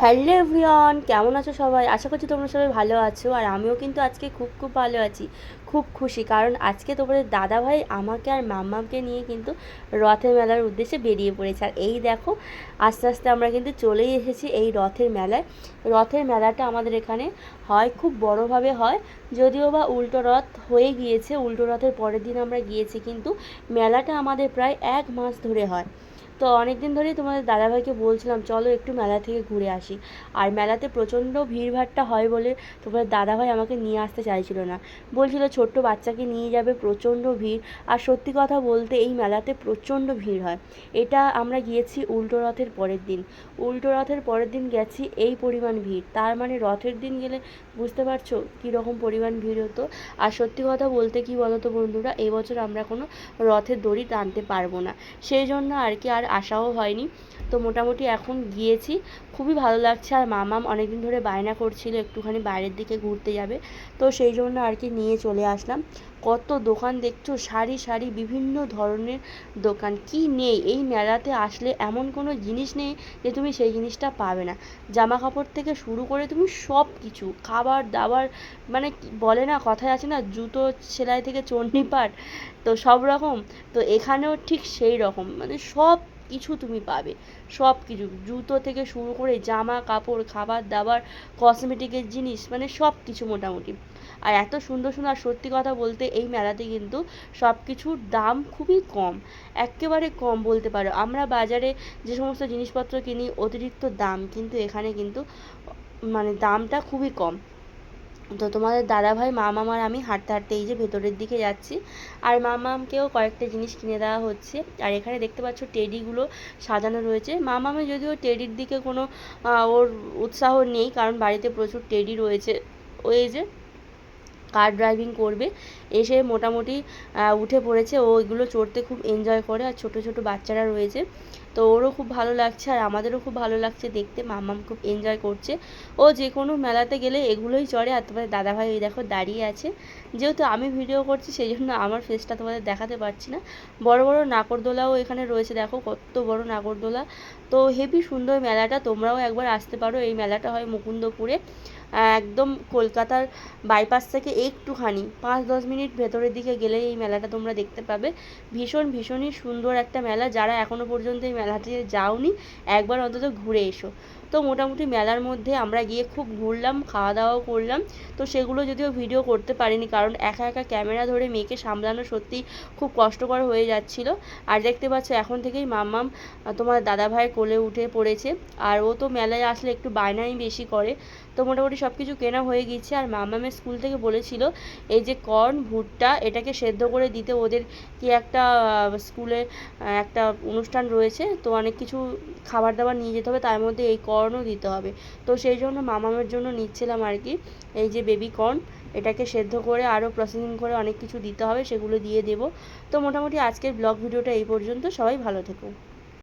Hello everyone, কেমন আছো সবাই? আশা করছি তোমরা সবাই ভালো আছো। আর আমিও কিন্তু আজকে খুব ভালো আছি, খুব খুশি। কারণ আজকে তোমাদের দাদাভাই আমাকে আর মাম্মামকে নিয়ে কিন্তু রথের মেলার উদ্দেশ্যে বেরিয়ে পড়েছে। আর এই দেখো, আস্তে আস্তে আমরা কিন্তু চলেই এসেছি এই রথের মেলায়। রথের মেলাটা আমাদের এখানে হয়, খুব বড়োভাবে হয়। যদিও বা উল্টো রথ হয়ে গিয়েছে, উল্টো রথের পরের দিন আমরা গিয়েছি, কিন্তু মেলাটা আমাদের প্রায় 1 মাস ধরে হয়। তো অনেক দিন ধরেই তোমাদের দাদাভাইকে বলছিলাম চলো একটু মেলা থেকে ঘুরে আসি। আর মেলাতে প্রচণ্ড ভিড়ভাট্টা হয় বলে তোমাদের দাদাভাই আমাকে নিয়ে আসতে চাইছিল না, বলছিল ছোট্ট বাচ্চাকে নিয়ে যাবে, প্রচণ্ড ভিড়। আর সত্যি কথা বলতে এই মেলাতে প্রচণ্ড ভিড় হয়। এটা আমরা গিয়েছি উল্টো রথের পরের দিন, উল্টো রথের পরের দিন গেছি, এই পরিমাণ ভিড়। তার মানে রথের দিন গেলে বুঝতে পারছো কীরকম পরিমাণ ভিড় হতো। আর সত্যি কথা বলতে কি বলো তো বন্ধুরা, এবছর আমরা কোনো রথের দড়ি টানতে পারবো না, সেই জন্য আর কি আর আসাও হয়নি। তো মোটামুটি এখন গিয়েছি, খুবই ভালো লাগছে। আর মামাম অনেকদিন ধরে বায়না করছিল একটুখানি বাইরের দিকে ঘুরতে যাবে, তো সেই জন্য আর কি নিয়ে চলে আসলাম। কত দোকান দেখছো, সারি সারি বিভিন্ন ধরনের দোকান। কি নেই এই মেলাতে আসলে, এমন কোনো জিনিস নেই যে তুমি সেই জিনিসটা পাবে না। জামা কাপড় থেকে শুরু করে তুমি সব কিছু, খাবার দাবার, মানে বলে না, কথায় আছে না, জুতো সেলাই থেকে চণ্ডীপাঠ, তো সব রকম। তো এখানেও ঠিক সেই রকম, মানে সব কিছু তুমি পাবে, সব কিছু, জুতো থেকে শুরু করে জামা কাপড়, খাবার দাবার, কসমেটিকের জিনিস, মানে সব কিছু মোটামুটি। আর এত সুন্দর সুন্দর। আর সত্যি কথা বলতে এই মেলাতে কিন্তু সব কিছুর দাম খুবই কম, একেবারে কম বলতে পারো। আমরা বাজারে যে সমস্ত জিনিসপত্র কিনি অতিরিক্ত দাম, কিন্তু এখানে কিন্তু মানে দামটা খুবই কম। তো তোমাদের দাদাভাই, মামাম আর আমি হাঁটতে হাঁটতে এই যে ভেতরের দিকে যাচ্ছি। আর মামামকেও কয়েকটা জিনিস কিনে দেওয়া হচ্ছে। আর এখানে দেখতে পাচ্ছ টেডিগুলো সাজানো রয়েছে। মামামে যদিও টেডির দিকে কোনো ওর উৎসাহ নেই, কারণ বাড়িতে প্রচুর টেডি রয়েছে। ওই যে কার ড্রাইভিং করবে, এসে মোটামুটি উঠে পড়েছে। ও এগুলো চড়তে খুব এনজয় করে। আর ছোট ছোট বাচ্চারা রয়েছে, তো ওরও খুব ভালো লাগছে আর আমাদেরও খুব ভালো লাগছে দেখতে। মাম্মাম খুব এনজয় করছে। ও যে কোনো মেলাতে গেলে এগুলোই চড়ে। আর তোমাদের দাদাভাই ওই দেখো দাঁড়িয়ে আছে। যেহেতু আমি ভিডিও করছি সেই জন্য আমার ফেসটা তোমাদের দেখাতে পারছি না। বড় বড় নাগরদোলাও এখানে রয়েছে, দেখো কত বড় নাগরদোলা। তো হেবি সুন্দর মেলাটা, তোমরাও একবার আসতে পারো। এই মেলাটা হয় মুকুন্দপুরে, একদম কলকাতার বাইপাস থেকে একটুখানি 5-10 মিনিট ভেতরের দিকে গেলেই এই মেলাটা তোমরা দেখতে পাবে। ভীষণই সুন্দর একটা মেলা। যারা এখনও পর্যন্ত এই মেলাতে যাওনি, একবার অন্তত ঘুরে এসো। তো মোটামুটি মেলার মধ্যে আমরা গিয়ে খুব ঘুরলাম, খাওয়া দাওয়াও করলাম। তো সেগুলো যদিও ভিডিও করতে পারিনি, কারণ একা একা ক্যামেরা ধরে মেয়েকে সামলানো সত্যিই খুব কষ্টকর হয়ে যাচ্ছিল। আর দেখতে পাচ্ছ এখন থেকেই মাম্মাম তোমার দাদাভাইয়ের কোলে উঠে পড়েছে। আর ও তো মেলায় আসলে একটু বায়নাই বেশি করে। তো মোটামুটি সব কিছু কেনা হয়ে গিয়েছে। আর মামামের স্কুল থেকে বলেছিল এই যে কর্ন, ভুট্টা, এটাকে সেদ্ধ করে দিতে। ওদের কি একটা স্কুলে একটা অনুষ্ঠান রয়েছে, তো অনেক কিছু খাবার দাবার নিয়ে যেতে হবে, তার মধ্যে এই কর্নও দিতে হবে। তো সেই জন্য মামামের জন্য নিচ্ছিলাম আর কি, এই যে বেবি কর্ন, এটাকে সেদ্ধ করে আরও প্রসেসিং করে অনেক কিছু দিতে হবে, সেগুলো দিয়ে দেবো। তো মোটামুটি আজকের ব্লগ ভিডিওটা এই পর্যন্ত। সবাই ভালো থেকো।